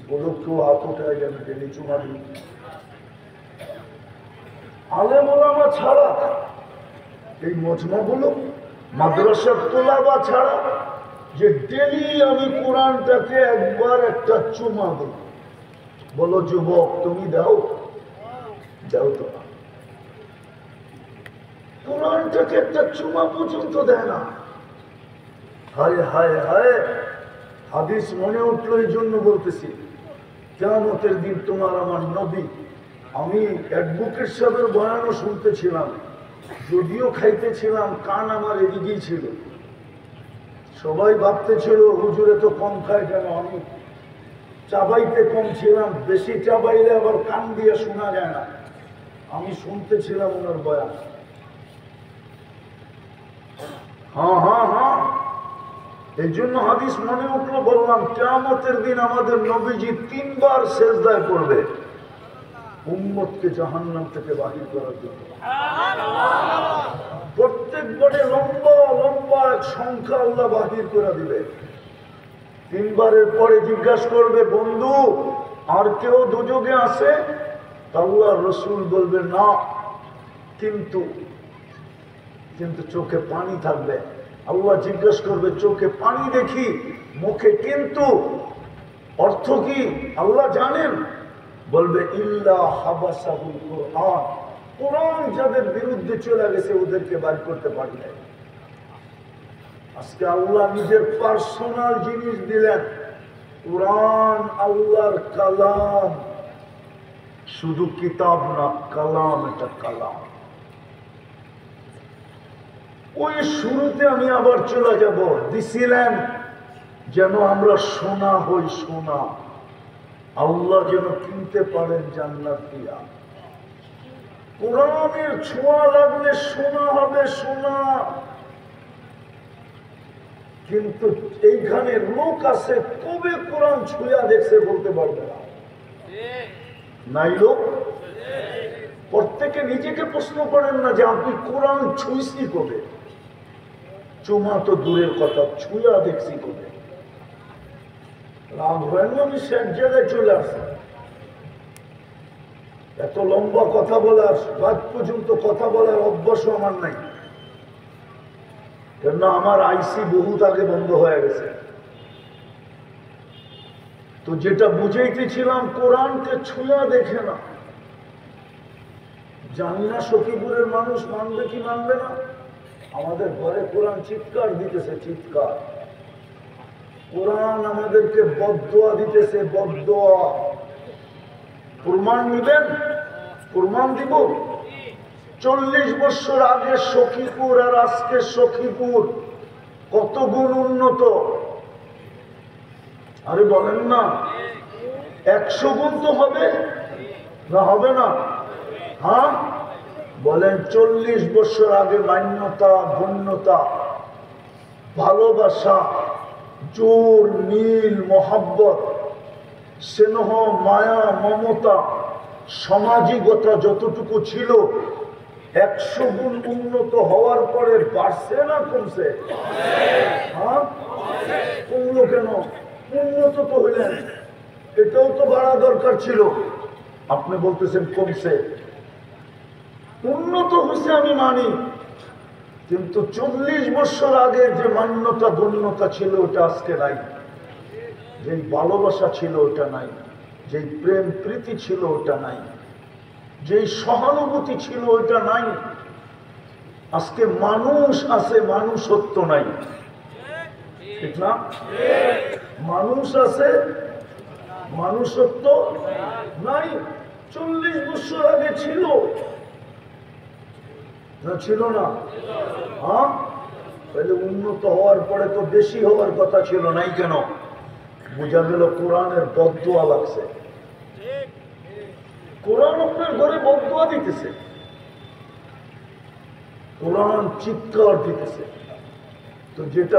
বলো কেউ হাত উঠায় যাবে ডেলি চুমা দিই। আলেম ওলামা ছাড়া এই মজমাগুলো মাদ্রাসার তোলাবা ছাড়া যে ডেলি আমি কোরআনটাকে একবার একটা চুমা দিই, বলো যুবক তুমি দাও? দাও তো না, কোরআনটাকে একটা চুমা পর্যন্ত দেয় না। হায় হায় হায়, হাদিস মনে উঠলো এই জন্য বলতেছি, কিয়ামতের দিন তোমার আমার নবী, আমি অ্যাডভোকেট সাহেবের বয়ানও শুনতেছিলাম, যদিও খাইতেছিলাম, কান আমার এদিকেই ছিল। সবাই ভাবতেছিল হুজুরে তো কম খায় কেন, আমি চাবাইতে কম ছিলাম, বেশি চাবাইলে আবার কান দিয়ে শোনা যায় না। আমি শুনতেছিলাম ওনার বয়ান। হ্যাঁ হ্যাঁ হ্যাঁ, এই জন্য হাদিস মনে উঠলো, বললাম কিয়ামতের দিন আমাদের নবীজি 3 বার সেজদায় পড়বে উম্মতকে জাহান্নাম থেকে বাহির করার জন্য। প্রত্যেকবারে লম্বা লম্বা এক সংখ্যা আল্লাহ বাহির করে দিবে। 3 বারের পরে জিজ্ঞাসা করবে, বন্ধু আর কেউ দুযোগে আছে? আল্লাহ রসুল বলবে না, কিন্তু চোখে পানি থাকবে। আল্লাহ জিজ্ঞাসা করবে, চোখে পানি দেখি, মুখে কিন্তু, অর্থ কি আল্লাহ জানেন? বলবে ইল্লা হাবাসাহুল কোরআন, কোরআন যাদের বিরুদ্ধে চলে গেছে ওদেরকে বাইর করতে পারি নাই। আজকে আল্লাহ নিজের পার্সোনাল জিনিস দিলেন, কোরআন আল্লাহর কালাম, শুধু কিতাব না, কালাম, এটা কালাম। ওই শুরুতে আমি আবার চলে যাব, দিছিলেন যেন আমরা সোনা হই, সোনা আল্লাহ যেন কিনতে পারেন জান্নাত দিয়া। কোরআনের ছোঁয়া লাগলে সোনা হবে, সোনা। কিন্তু এইখানে লোক আছে কবে কোরআন ছুঁয়া দেখছে বলতে পারবে না, নাই লোক? প্রত্যেকে নিজেকে প্রশ্ন করেন না যে আপনি কোরআন ছুঁইছি কবে? চুমা তো দূরের কথা, ছুঁয়া দেখছি কবে? রাগ হয় না? আমি সে জায়গায় চলে আসি, এত লম্বা কথা বলার, রাত পর্যন্ত কথা বলার অভ্যাস আমার নাই, কেন আমার আইসি বহুত আগে বন্ধ হয়ে গেছে। তো যেটা বুঝাইতেছিলাম, কোরআনকে ছুঁয়া দেখে না। জানি না সখীপুরের মানুষ মানবে কি মানবে না। আমাদের ঘরে কোরআন চিৎকার দিতেছে, চিৎকার। কোরআন আমাদেরকে বদদোয়া দিতেছে, বদদোয়া। প্রমাণ নিবেন? প্রমাণ দিব। 40 বছর আগে সখীপুর আর আজকে সখীপুর কত গুণ উন্নত। আরে বলেন না, 100 গুণ তো হবে না, হবে না? হ্যাঁ বলেন, 40 বছর আগে মান্যতা, গণ্যতা, ভালোবাসা, জোর, মিল, মোহাব্বত, স্নেহ, মায়া, মমতা, সামাজিকতা যতটুকু ছিল, 100 গুণ উন্নত হওয়ার পরে বাড়ছে না কমছে? হ্যাঁ, কমলো কেন? উন্নত তো হইলেন, এটাও তো বাড়া দরকার ছিল। আপনি বলতেছেন কমছে। উন্নত হয়েছে আমি মানি, কিন্তু 40 বছর আগে যে মান্যতা, গণ্যতা ছিল ওটা আজকে নাই। যে ভালোবাসা ছিল ওটা নাই, যে প্রেম প্রীতি ছিল ওটা নাই, যে সহানুভূতি ছিল ওটা নাই। আজকে মানুষ আছে, মানুষত্ব নাই, ঠিক না? মানুষ আছে, মানুষত্ব নাই। 40 বছর আগে ছিল না, ছিল না? হ্যাঁ, তাহলে উন্নত হওয়ার পরে তো বেশি হওয়ার কথা ছিল, নাই কেন? বোঝা গেল কোরআনের বদদোয়া লাগছে। কোরআন আপনার ঘরে বদদোয়া দিতেছে, কোরআন চিৎকার দিতেছে। তো যেটা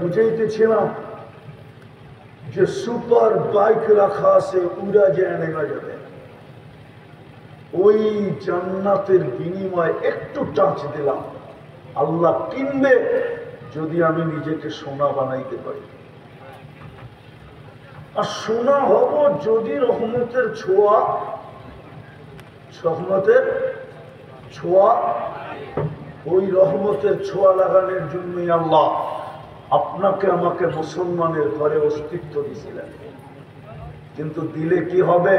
বুঝাইতেছিলাম যে সুপার বাইক রাখা আছে, উড়া যায় নেমা যাবে, ওই জান্নাতের বিনিময়ে একটু টাচ দিলাম, আল্লাহ কিনবে যদি আমি নিজেকে সোনা বানাইতে পারি। আর শোনা হব যদি রহমতের ছোঁয়া, রহমতের ছোঁয়া, ওই রহমতের ছোঁয়া লাগানোর জন্যই আল্লাহ আপনাকে আমাকে মুসলমানের ঘরে অস্তিত্ব দিয়েছিলেন। কিন্তু দিলে কি হবে?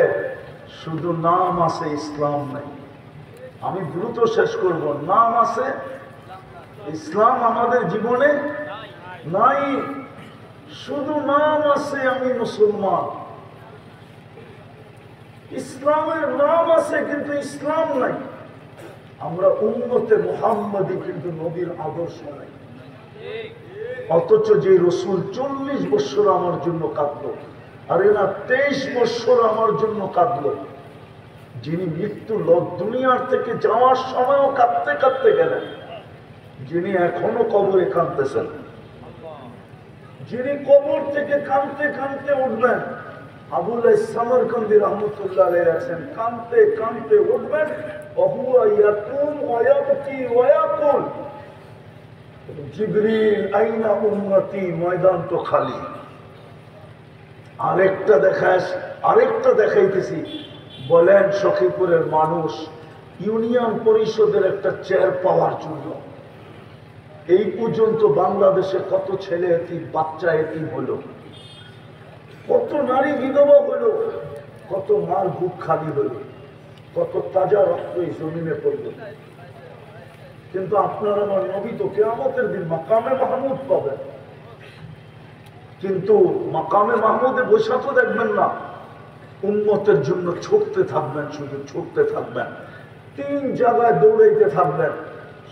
শুধু নাম আছে, ইসলাম নাই। আমি দ্রুত শেষ করব। নাম আছে, ইসলাম আমাদের জীবনে নাই। শুধু নাম আছে, আমি মুসলমান। ইসলামের নাম আছে কিন্তু ইসলাম নাই। আমরা উম্মতে মুহাম্মাদি কিন্তু নবীর আদর্শ নাই। অথচ যে রসুল 40 বছর আমার জন্য কাঁদল, আরে না 23 বছর আমার জন্য কাঁদল, যিনি মৃত্যু দুনিয়ার থেকে যাওয়ার সময়ও কাঁদতে কাঁদতে গেলেন, যিনি এখনো কবরে কাঁদতেছেন, যিনি কবর থেকে কাঁদতে কাঁদতে উঠবেন, আবুল সামরকান্দি রহমতুল্লাহ আলাইহি আছেন, কাঁদতে কাঁদতে উঠবেন, ওহুয়া ইয়াকুম ওয়া ইয়াবকি ওয়া ইয়াকুল জিবরিল আইনা উম্মতি, ময়দান তো খালি। আরেকটা দেখাইতেছি। বলেন সখীপুরের মানুষ ইউনিয়ন পরিষদের একটা চেয়ার পাওয়ার জন্য এই পর্যন্ত বাংলাদেশে কত ছেলে এতিম, বাচ্চা এতিম হলো, কত নারী বিধবা হলো, কত মার বুক খালি হলো, কত তাজা রক্ত এই জমিনে পড়ল। কিন্তু আপনার আমার নবী তো কিয়ামতের দিন মাকামে মাহমুদ পাবেন। কিন্তু মাকামে মাহমুদে বসে তো দেখবেন না, উম্মতের জন্য ছুটতে থাকবেন, শুধু ছুটতে থাকবেন। 3 জায়গায় দৌড়াইতে থাকবেন।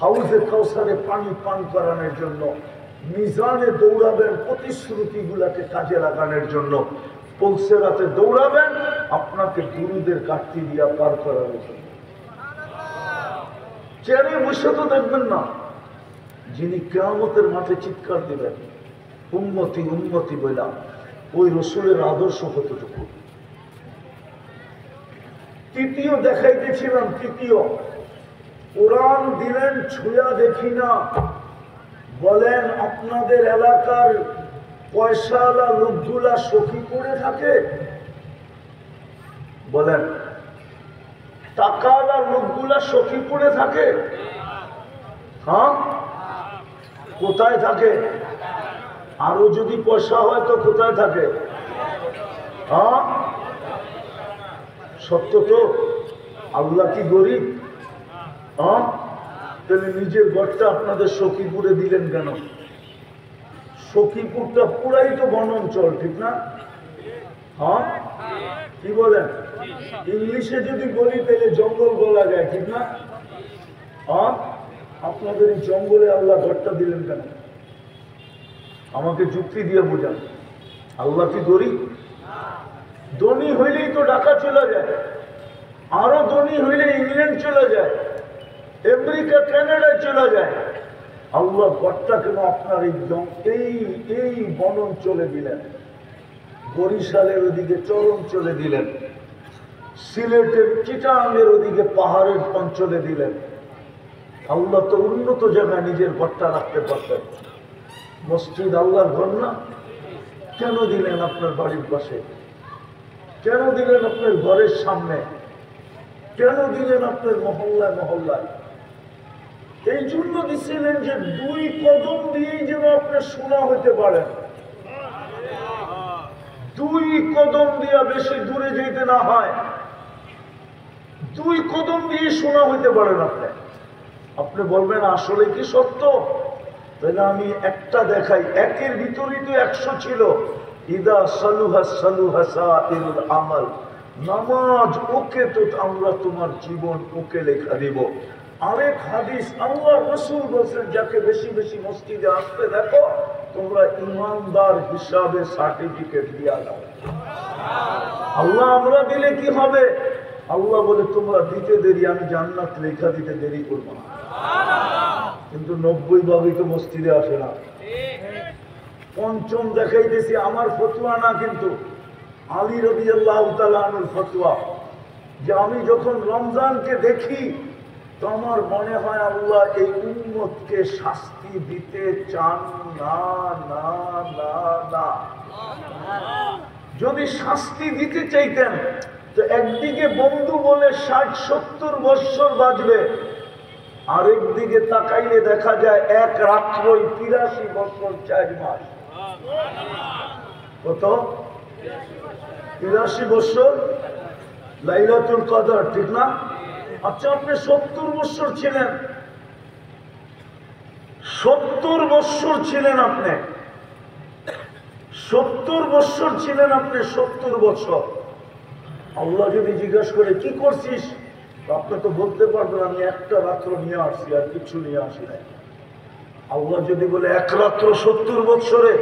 হাউজে কাউসারে পানি পান করানোর জন্য, মিজানে দৌড়াবেন প্রতিশ্রুতিগুলাকে কাজে লাগানোর জন্য, পৌঁছেরাতে দৌড়াবেন আপনাকে দুরুদের কাটতি দিয়া পার করার জন্য। চেয়ারে বসে তো দেখবেন না, যিনি কিয়ামতের মাঠে চিৎকার দিবেন উম্মতি উম্মতি বইলা, ওই রসুলের আদর্শ কতটুকু। তৃতীয় দেখাইতেছিলাম, তৃতীয় কোরআন দিলেন ছুঁয়া দেখি না। বলেন আপনাদের এলাকার পয়সাওয়ালা লোকগুলা সখী করে থাকে? বলেন টাকাওয়ালা লোকগুলা সখী করে থাকে? হ্যাঁ, কোথায় থাকে? আরো যদি পয়সা হয় তো কোথায় থাকে? হ্যাঁ, সত্য তো। আল্লাহ কি গরিব? হ্যাঁ, তাহলে নিজের ঘরটা আপনাদের সখীপুরে দিলেন কেন? সখীপুরটা পুরাই তো বনাঞ্চল, ঠিক না? হ্যাঁ, কি বলেন? ইংলিশে যদি বলি তাহলে জঙ্গল বলা যায়, ঠিক না? হ্যাঁ, আপনাদের এই জঙ্গলে আল্লাহ ঘরটা দিলেন কেন? আমাকে যুক্তি দিয়ে বোঝান। আল্লাহ কি গরিব? ধনী হইলেই তো ঢাকা চলে যায়, আরো ধনী হইলে ইংল্যান্ড চলে যায়, আমেরিকা কানাডায় চলে যায়। আল্লাহ ঘরটা কেন আপনার এই বনাঞ্চলে দিলেন? বরিশালের ওদিকে চরে দিলেন, সিলেটের চিটাঙ্গের ওদিকে পাহাড়ের অঞ্চলে দিলেন। আল্লাহ তো উন্নত জায়গায় নিজের ঘরটা রাখতে পারতেন। মসজিদ আল্লাহর ঘর না? কেন দিলেন আপনার বাড়ির পাশে? কেন দিলেন আপনার ঘরের সামনে? কেন দিলেন আপনার মহল্লায় মহল্লায়? এই জন্য দিচ্ছিলেন যে 2 কদম দিয়েই যেন আপনার শোনা হইতে পারেন। 2 কদম দিয়া বেশি দূরে যেতে না হয়, 2 কদম দিয়ে শোনা হইতে পারেন আপনি বলবেন আসলে কি সত্য? তাহলে আমি একটা দেখাই। একের ভিতরেই তো 100 ছিল। ইদা সালুহা সালুহা সাইরুল আমাল, নামাজ ওকে তো আমরা তোমার জীবন ওকে লেখা দিব। আরেক হাদিস আল্লাহ রাসূল বলেন, যাকে বেশি বেশি মসজিদে আসতে দেখো তোমরা ইমানদার হিসাবে সার্টিফিকেট দিয়া দাও। আল্লাহ আমরা দিলে কি হবে? আল্লাহ বলে তোমরা দিতে দেরি, আমি জান্নাত লেখা দিতে দেরি করবো না। কিন্তু 90 ভাবেই তো মসজিদে আসে না। পঞ্চম দেখাইতেছি, আমার ফতোয়া না কিন্তু আলী রাদিয়াল্লাহু তাআলা আনহুর ফতোয়া, যে আমি যখন রমজানকে দেখি তো আমার মনে হয় আল্লাহ এই উম্মতকে শাস্তি দিতে চান না না না না। যদি শাস্তি দিতে চাইতেন তো একদিকে বন্ধু বলে ৬০-৭০ বৎসর বাঁচবে, আরেকদিকে তাকাইলে দেখা যায় এক রাত্রই ৮৩ বছর ৪ মাস। কত? ৮৩ বছর লাইলাতুল কদর, ঠিক না? আচ্ছা, আপনি ৭০ বছর ছিলেন, ৭০ বছর ছিলেন আপনি, ৭০ বছর ছিলেন আপনি, ৭০ বছর। আল্লাহ যদি জিজ্ঞাসা করে কি করছিস, আপনি তো বলতে পারবেন আমি একটা রাত্র নিয়ে আসছি, আর কিছু নিয়ে আসি নাই। আল্লাহ যদি বলে এক রাত্র ৭০ বছরে,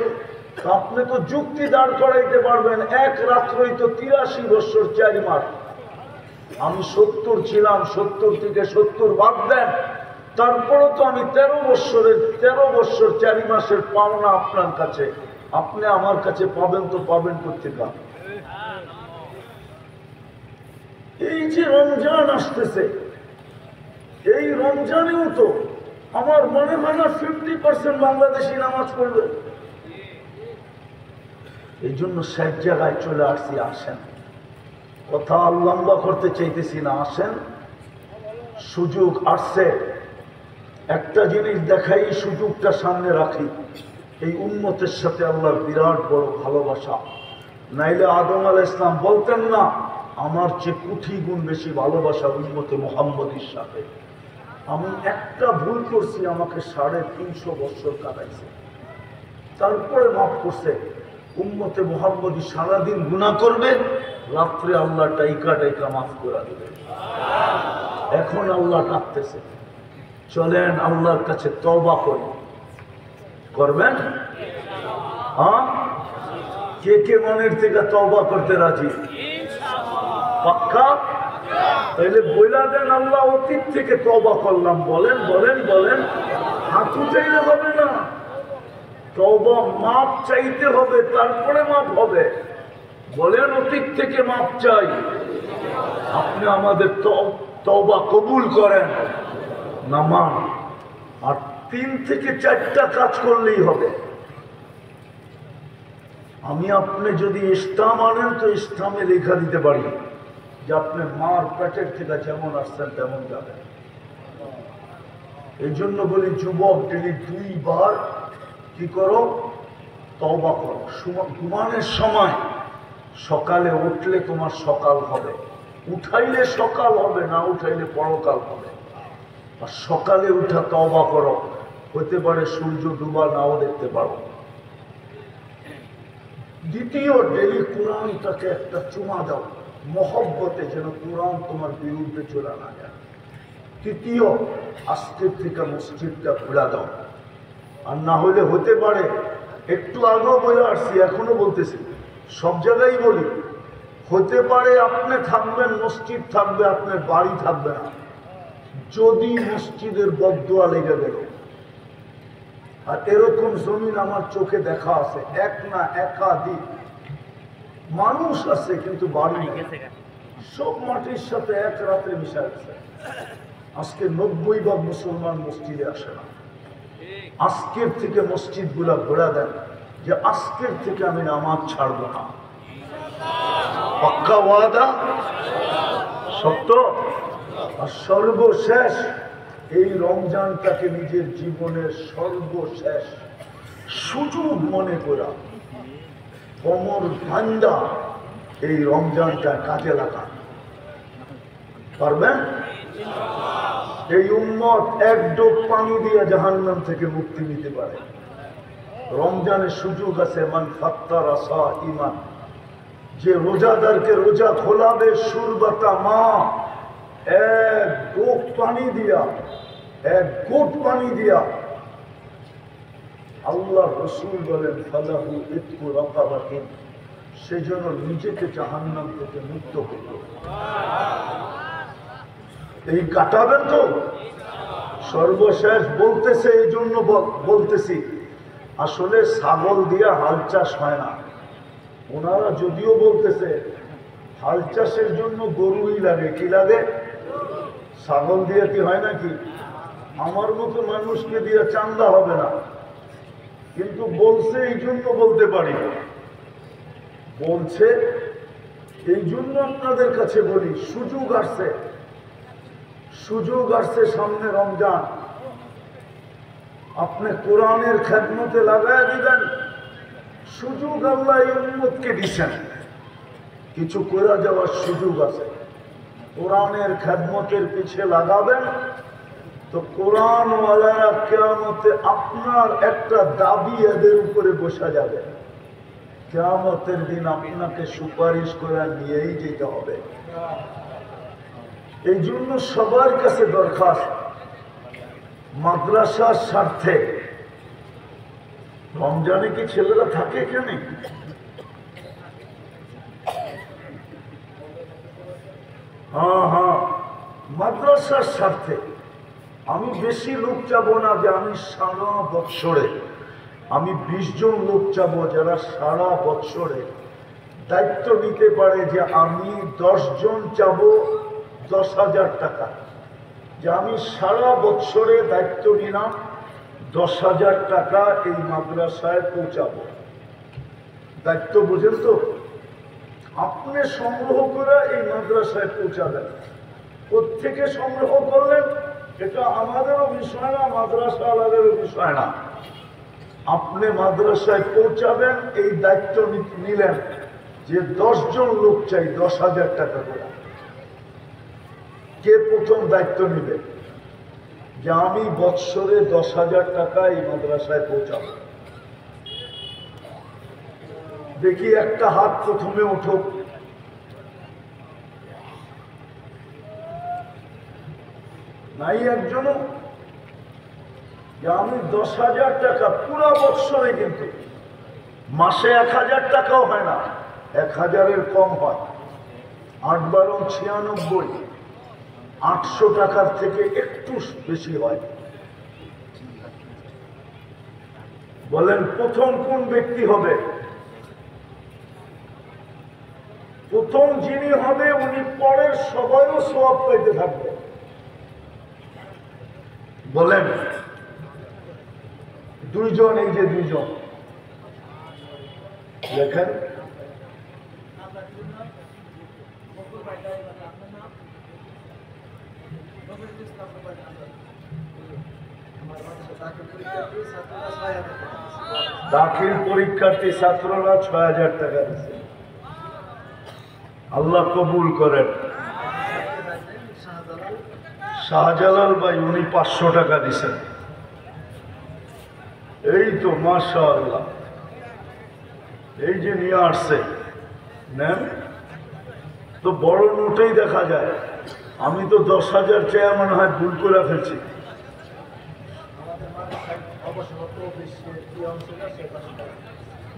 আপনি তো যুক্তি দাঁড় করাইতে পারবেন এক রাত্রই তো ৮৩ বছর ৪ মাস। আমি ৭০ ছিলাম, ৭০ থেকে ৭০ বাদ দেন, তারপরও তো আমি ১৩ বছর ৪ মাসের পাওনা আপনার কাছে, আপনি আমার কাছে পাবেন তো পাবেন কোত্থেকে? এই যে রমজান আসতেছে, এই রমজানেও তো আমার মনে হয় না 50% বাংলাদেশি নামাজ পড়বে। এই জন্য সব জায়গায় চলে আসছি, আসেন, কথা লম্বা করতে চাইতেছি না, আসেন, সুযোগ আসছে, একটা জিনিস দেখাই, সুযোগটা সামনে রাখি। এই উম্মতের সাথে আল্লাহর বিরাট বড় ভালোবাসা, নাইলে আদম আলাইহিস সালাম বলতেন না আমার চেয়ে কোটি গুণ বেশি ভালোবাসা উম্মতে মুহাম্মদের সাথে। আমি একটা ভুল করছি, আমাকে ৩৫০ বছর কাটাইছে, তারপরে মাফ করছে। উম্মতে মুহাম্মদী সারাদিন গুনাহ করবে, রাত্রে আল্লাহ টাইকা টাইকা মাফ করে দেবে। এখন আল্লাহ ডাকতেছে, চলেন আল্লাহর কাছে তওবা করি। করবেন? হ্যাঁ, কে কে মনের থেকে তওবা করতে রাজি? পাক্কা? তাইলে বইলা দেন আল্লাহ অতীত থেকে তওবা করলাম। বলেন বলেন বলেন, হাত উঠাইলে হবে না, তওবা মাপ চাইতে হবে, তারপরে মাপ হবে। বলেন অতীত থেকে মাপ চাই, আপনি আমাদের তওবা কবুল করেন। নামাজ আর ৩ থেকে ৪টা কাজ করলেই হবে। আমি আপনি যদি ইসলাম আনেন তো ইসলামে লেখা দিতে পারি যে আপনি মার পেটের থেকে যেমন আসছেন তেমন যাবেন। এই জন্য বলি যুবক, ডেলি 2 বার কি করো? তওবা করো। ঘুমানোর সময়, সকালে উঠলে তোমার সকাল হবে, উঠাইলে সকাল হবে, না উঠাইলে পরকাল হবে। আর সকালে উঠা তওবা করো, হতে পারে সূর্য ডুবা নাও দেখতে পারো। দ্বিতীয়, ডেলি কোরআনটাকে একটা চুমা দাও মহব্বতে, যেন কোরআন তোমার বিরুদ্ধে চলে না যায়। তৃতীয়, আজকের থেকে মসজিদটা খোলা দাও। আর না হলে হতে পারে, একটু আগেও বলে আসছি, এখনো বলতেছি, সব জায়গায় বলি, হতে পারে আপনি থাকবেন, মসজিদ থাকবে, আপনার বাড়ি থাকবে না, যদি মসজিদের বদদুয়া লেগে গেল। আর এরকম জমিন আমার চোখে দেখা আছে, এক না একাধিক মানুষ আছে, কিন্তু বাড়ি নেই, সব মাটির সাথে এক রাতে মিশে আছে। আজকে 90% মুসলমান মসজিদে আসে না। আজকের থেকে মসজিদ গুলা ঘোরা দেন যে আজকের থেকে আমি নামাজ ছাড়বো না। পাক্কা ওয়াদা? সত্য? আর সর্বশেষ, এই রমজানটাকে নিজের জীবনের সর্বশেষ সুযোগ মনে করা, কোমর ঠান্ডা, এই রমজানটা কাজে লাগা। পারবেন? এই উম্মত এক ডোব পানি দিয়ে জাহান্নাম থেকে মুক্তি নিতে পারে। রমজানের সুযোগ আছে। মান ফাত্তারা সাইমান, যে রোজাদারকে রোজা খোলাবে, সুরবাতা মা, এক গোট পানি দিয়া, এক গোট পানি দিয়া, আল্লাহ রসুল বলেন ফালাহু ইতকু রাকাবাতিন, সেজন্য নিজেকে জাহান্নাম থেকে মুক্ত করল। এই কাটাবেন তো? সর্বশেষ বলতেছে, এই জন্য বলতেছি, আসলে ছাগল দিয়া হাল চাষ হয় না। ওনারা যদিও বলতেছে হাল চাষের জন্য গরুই লাগে, কি লাগে? ছাগল দিয়ে কি হয় নাকি? আমার মতো মানুষকে দিয়ে চান্দা হবে না, কিন্তু বলছে এই জন্য বলতে পারি। বলছে এই জন্য আপনাদের কাছে বলি, সুযোগ আসছে সামনে রমজান, আপনি কোরআনের খেদমতে লাগায় দিবেন। সুযোগ আল্লাহ এই উম্মতকে দিচ্ছেন, কিছু করে যাওয়ার সুযোগ আছে। কোরআনের খেদমতের পিছে লাগাবেন তো কোরআনওয়ালারা কিয়ামতে আপনার একটা দাবি এদের উপরে বসা যাবে, কিয়ামতের দিন আপনাকে সুপারিশ করে নিয়েই যেতে হবে। এই জন্য সবার কাছে দরখাস্ত, মাদ্রাসার স্বার্থে রমজানে কি ছেলেরা থাকে এখানে? হ্যাঁ, মাদ্রাসার স্বার্থে আমি বেশি লোক চাবো না, যে আমি সারা বৎসরে আমি 20 জন লোক চাবো যারা সারা বৎসরে দায়িত্ব নিতে পারে। যে আমি 10 জন চাবো 10,000 টাকা, যে আমি সারা বৎসরে দায়িত্ব নিলাম 10,000 টাকা এই মাদ্রাসায় পৌঁছাবো। দায়িত্ব বুঝেন তো? আপনি সংগ্রহ করে এই মাদ্রাসায় পৌঁছাবেন। কোত্থেকে সংগ্রহ করলেন এটা আমাদেরও বিষয় না, মাদ্রাসাওয়ালাদেরও বিষয় না। আপনি মাদ্রাসায় পৌঁছাবেন, এই দায়িত্ব নিলেন যে 10 জন লোক চাই 10,000 টাকা করে। কে প্রথম দায়িত্ব নিবে যে আমি বৎসরে 10,000 টাকা এই মাদ্রাসায় পৌঁছাবো? দেখি একটা হাত প্রথমে উঠুক। নাই একজনও? যে আমি 10,000 টাকা পুরো বৎসরে, কিন্তু মাসে 1,000 টাকাও হয় না, 1,000-এর কম হয়, 8 × 96, 800 টাকার থেকে একটু বেশি হয়। বলেন প্রথম কোন ব্যক্তি হবে? প্রথম যিনি হবে উনি পরের সবাইও সওয়াব পাইতে থাকবে। বলেন 2 জন, এই যে 2 জন দেখেন, দাখিল পরীক্ষার্থী ছাত্ররা 6,000 টাকা দিচ্ছে। আল্লাহ কবুল করেন। শাহজালাল ভাই উনি 500 টাকা দিচ্ছেন। এই তো মাশাআল্লাহ, এই যে নিয়ে আসছে নেন তো বড় নোটেই দেখা যায়। আমি তো 10,000 চেয়ে মনে হয় ভুল করে ফেলছি।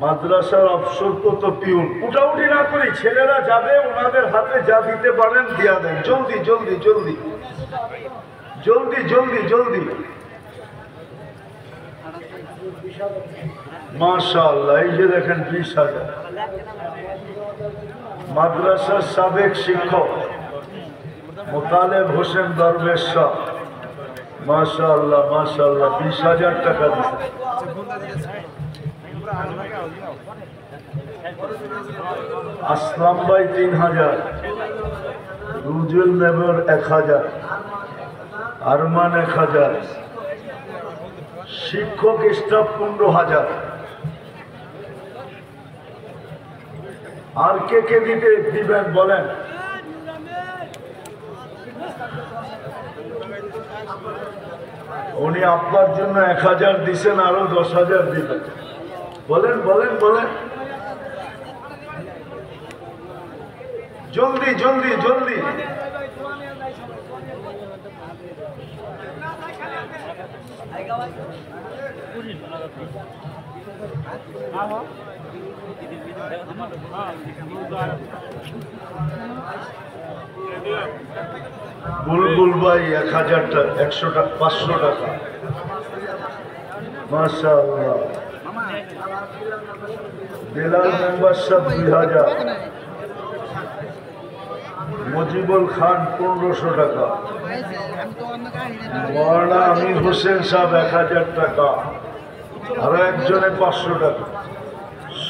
মাদ্রাসার অফসর তো পিউন, উঠাউঠি না করি, ছেলেরা যাবে, ওনাদের হাতে যা দিতে পারেন দিয়া দেন। জলদি জলদি জলদি জলদি জলদি জলদি। মাশাআল্লাহ, এই যে দেখেন 20,000। মাদ্রাসার সাবেক শিক্ষক মোতালেব হোসেন দরবেশ সাহেব, মাশাআল্লাহ মাশাআল্লাহ, 20,000 টাকা দিচ্ছে। আসলাম ভাই 3,000, রুজুল মেবর 1,000, আরমান 1,000, শিক্ষক স্টাফ 15,000। আর কে কে দিবেন বলেন? উনি আপনার জন্য 1,000 দিচ্ছেন, আরো 10,000 দিবেন। বলেন বলেন বলেন, জলদি জলদি জলদি। বুলবুল ভাই 1,000 টাকা, 100 টাকা, 500 টাকা, মাশাআল্লাহ। বেলাল মেম্বার সাহেব 2,000, মজিবুল খান 1,500 টাকা, মৌলানা আমির হোসেন সাহেব 1,000 টাকা, আরো একজনে 500 টাকা।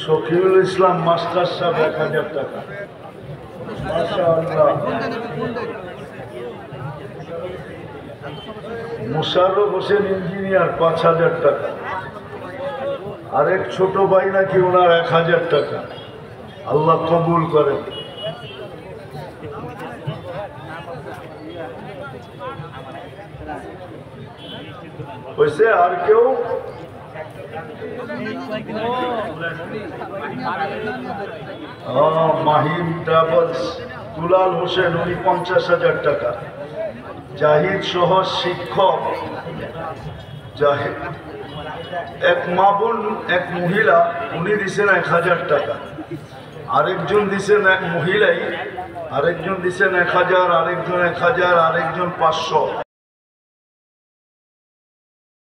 শফিউল ইসলাম মাস্টার সাহেব 1000 টাকা। মাশাআল্লাহ। মুশাররফ হোসেন ইঞ্জিনিয়ার 5000 টাকা। আরেক ছোট ভাই নাকি ওনার 1000 টাকা। আল্লাহ কবুল করেন। হয়েছে আর কেউ? মাহিম ট্রাভেলস দুলাল হোসেন উনি 50,000 টাকা। জাহিদ সহ শিক্ষক জাহিদ, এক মা বোন এক মহিলা উনি দিছেন 1000 টাকা। আরেকজন দিছেন এক মহিলাই, আরেকজন দিছেন 1000, আরেকজন 1000, আরেকজন 500।